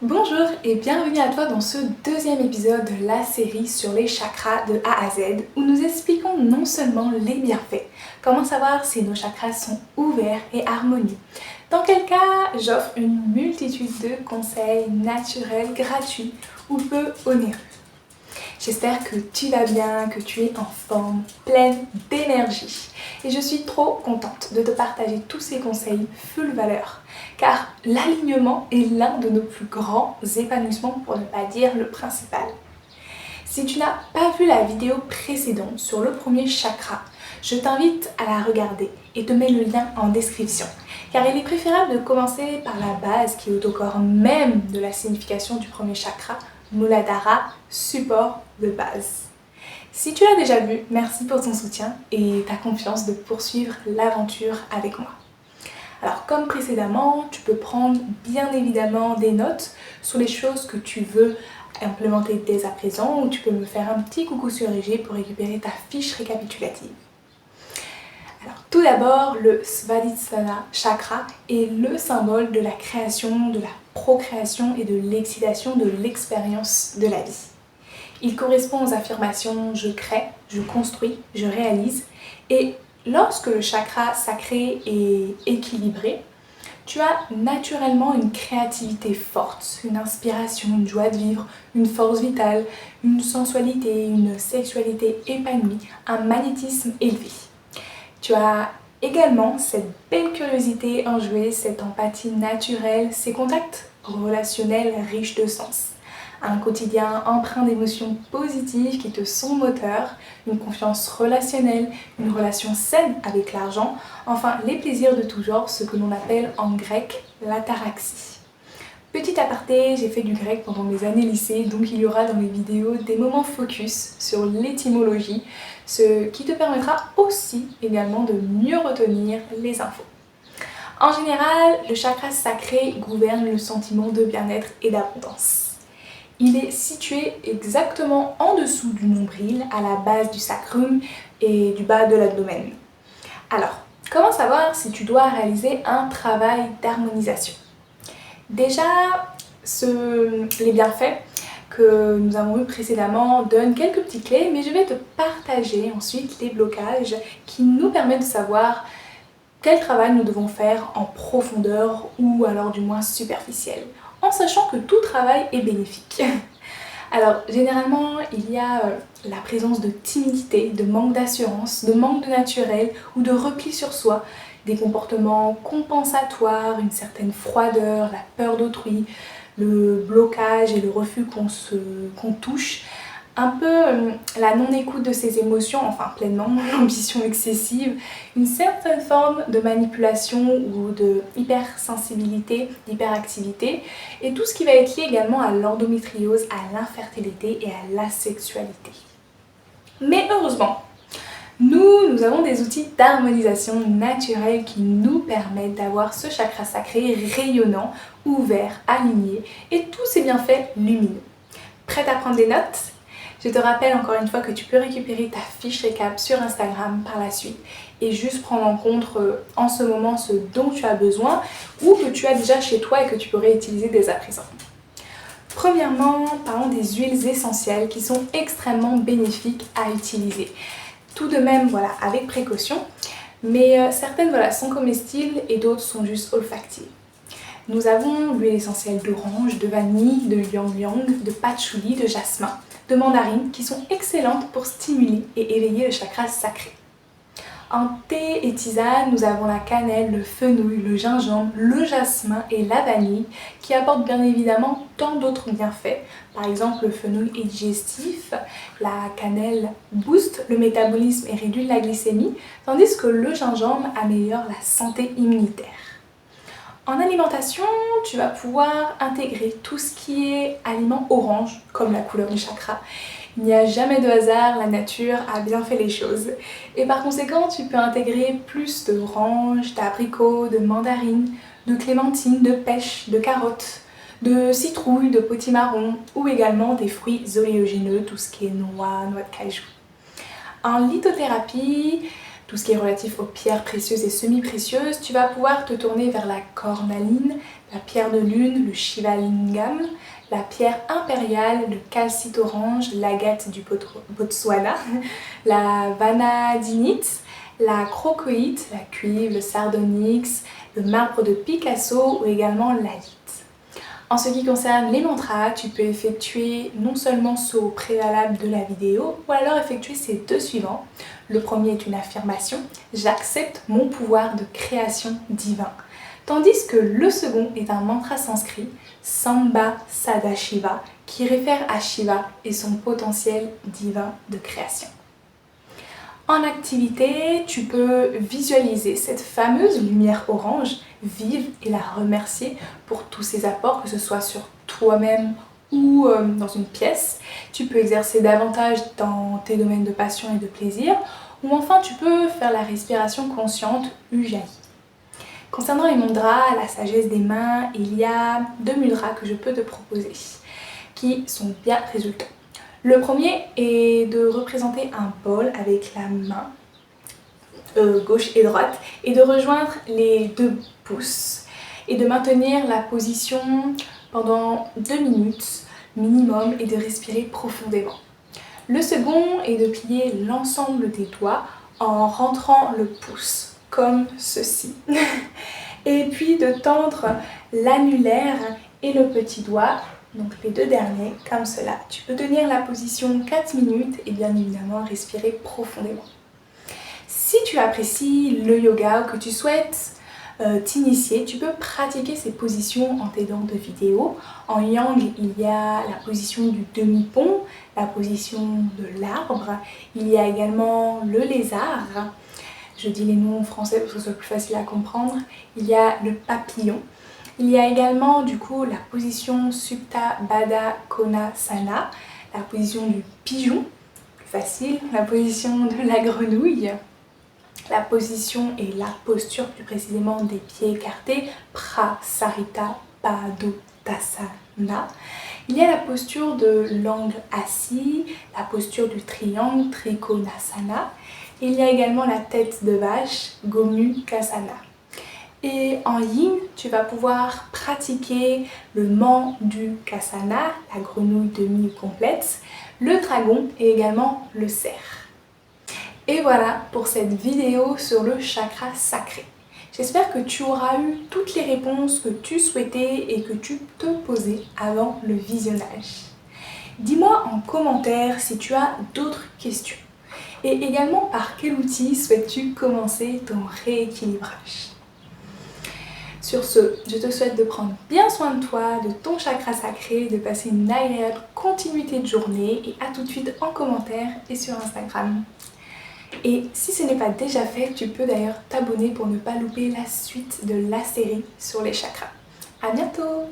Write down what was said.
Bonjour et bienvenue à toi dans ce deuxième épisode de la série sur les chakras de A à Z où nous expliquons non seulement les bienfaits, comment savoir si nos chakras sont ouverts et harmonieux. Dans quel cas, j'offre une multitude de conseils naturels, gratuits ou peu onéreux. J'espère que tu vas bien, que tu es en forme, pleine d'énergie. Et je suis trop contente de te partager tous ces conseils full valeur. Car l'alignement est l'un de nos plus grands épanouissements, pour ne pas dire le principal. Si tu n'as pas vu la vidéo précédente sur le premier chakra, je t'invite à la regarder et te mets le lien en description. Car il est préférable de commencer par la base qui est au corps même de la signification du premier chakra, Muladhara, support de base. Si tu l'as déjà vu, merci pour ton soutien et ta confiance de poursuivre l'aventure avec moi. Alors comme précédemment, tu peux prendre bien évidemment des notes sur les choses que tu veux implémenter dès à présent ou tu peux me faire un petit coucou sur IG pour récupérer ta fiche récapitulative. Alors tout d'abord, le Svadhisthana chakra est le symbole de la création, de la procréation et de l'excitation de l'expérience de la vie. Il correspond aux affirmations « je crée »,« je construis »,« je réalise » et lorsque le chakra sacré est équilibré, tu as naturellement une créativité forte, une inspiration, une joie de vivre, une force vitale, une sensualité, une sexualité épanouie, un magnétisme élevé. Tu as également cette belle curiosité enjouée, cette empathie naturelle, ces contacts relationnels riches de sens. Un quotidien empreint d'émotions positives qui te sont moteurs, une confiance relationnelle, une relation saine avec l'argent, enfin les plaisirs de tout genre, ce que l'on appelle en grec l'ataraxie. Petit aparté, j'ai fait du grec pendant mes années lycée, donc il y aura dans mes vidéos des moments focus sur l'étymologie, ce qui te permettra aussi également de mieux retenir les infos. En général, le chakra sacré gouverne le sentiment de bien-être et d'abondance. Il est situé exactement en dessous du nombril, à la base du sacrum et du bas de l'abdomen. Alors, comment savoir si tu dois réaliser un travail d'harmonisation? Déjà, les bienfaits que nous avons vus précédemment donnent quelques petites clés, mais je vais te partager ensuite les blocages qui nous permettent de savoir quel travail nous devons faire en profondeur ou alors du moins superficiel, en sachant que tout travail est bénéfique. Alors généralement il y a la présence de timidité, de manque d'assurance, de manque de naturel ou de repli sur soi, des comportements compensatoires, une certaine froideur, la peur d'autrui, le blocage et le refus qu'on touche, un peu la non-écoute de ses émotions, enfin pleinement, l'ambition excessive, une certaine forme de manipulation ou de hypersensibilité, d'hyperactivité, et tout ce qui va être lié également à l'endométriose, à l'infertilité et à la sexualité. Mais heureusement, nous avons des outils d'harmonisation naturelle qui nous permettent d'avoir ce chakra sacré rayonnant, ouvert, aligné et tous ses bienfaits lumineux. Prête à prendre des notes? Je te rappelle encore une fois que tu peux récupérer ta fiche récap sur Instagram par la suite et juste prendre en compte en ce moment ce dont tu as besoin ou que tu as déjà chez toi et que tu pourrais utiliser dès à présent. Premièrement, parlons des huiles essentielles qui sont extrêmement bénéfiques à utiliser. Tout de même, voilà, avec précaution, mais certaines sont comestibles et d'autres sont juste olfactives. Nous avons l'huile essentielle d'orange, de vanille, de ylang-ylang, de patchouli, de jasmin, de mandarine qui sont excellentes pour stimuler et éveiller le chakra sacré. En thé et tisane, nous avons la cannelle, le fenouil, le gingembre, le jasmin et la vanille qui apportent bien évidemment tant d'autres bienfaits. Par exemple, le fenouil est digestif, la cannelle booste le métabolisme et réduit la glycémie, tandis que le gingembre améliore la santé immunitaire. En alimentation, tu vas pouvoir intégrer tout ce qui est aliments orange, comme la couleur du chakra. Il n'y a jamais de hasard, la nature a bien fait les choses. Et par conséquent, tu peux intégrer plus d'orange, d'abricot, de mandarine, de clémentine, de pêche, de carottes, de citrouille, de potimarron ou également des fruits oléagineux, tout ce qui est noix, noix de cajou. En lithothérapie, tout ce qui est relatif aux pierres précieuses et semi-précieuses, tu vas pouvoir te tourner vers la cornaline, la pierre de lune, le shivalingam, la pierre impériale, le calcite orange, l'agate du Botswana, la vanadinite, la crocoïte, la cuivre, le sardonyx, le marbre de Picasso ou également l'alite. En ce qui concerne les mantras, tu peux effectuer non seulement ceux au préalable de la vidéo, ou alors effectuer ces deux suivants. Le premier est une affirmation, j'accepte mon pouvoir de création divin. Tandis que le second est un mantra sanskrit, Samba Sadashiva, qui réfère à Shiva et son potentiel divin de création. En activité, tu peux visualiser cette fameuse lumière orange vive et la remercier pour tous ses apports, que ce soit sur toi-même ou dans une pièce. Tu peux exercer davantage dans tes domaines de passion et de plaisir, ou enfin tu peux faire la respiration consciente Ujjayi. Concernant les mudras, la sagesse des mains, il y a deux mudras que je peux te proposer qui sont bien résultants. Le premier est de représenter un bol avec la main gauche et droite et de rejoindre les deux pouces et de maintenir la position pendant 2 minutes minimum et de respirer profondément. Le second est de plier l'ensemble des doigts en rentrant le pouce comme ceci et puis de tendre l'annulaire et le petit doigt, donc les deux derniers, comme cela. Tu peux tenir la position 4 minutes et bien évidemment respirer profondément. Si tu apprécies le yoga ou que tu souhaites t'initier, tu peux pratiquer ces positions en t'aidant de vidéos. En yang, il y a la position du demi-pont, la position de l'arbre, il y a également le lézard. Je dis les noms en français pour que ce soit plus facile à comprendre. Il y a le papillon. Il y a également du coup la position Supta Baddha Konasana, la position du pigeon, plus facile, la position de la grenouille, la position et la posture plus précisément des pieds écartés, Prasarita Padottasana. Il y a la posture de l'angle assis, la posture du triangle, Trikonasana. Il y a également la tête de vache, Gomukhasana. Et en yin, tu vas pouvoir pratiquer le Mandukhasana, la grenouille demi-complète, le dragon et également le cerf. Et voilà pour cette vidéo sur le chakra sacré. J'espère que tu auras eu toutes les réponses que tu souhaitais et que tu te posais avant le visionnage. Dis-moi en commentaire si tu as d'autres questions. Et également par quel outil souhaites-tu commencer ton rééquilibrage? Sur ce, je te souhaite de prendre bien soin de toi, de ton chakra sacré, de passer une agréable continuité de journée et à tout de suite en commentaire et sur Instagram. Et si ce n'est pas déjà fait, tu peux d'ailleurs t'abonner pour ne pas louper la suite de la série sur les chakras. À bientôt!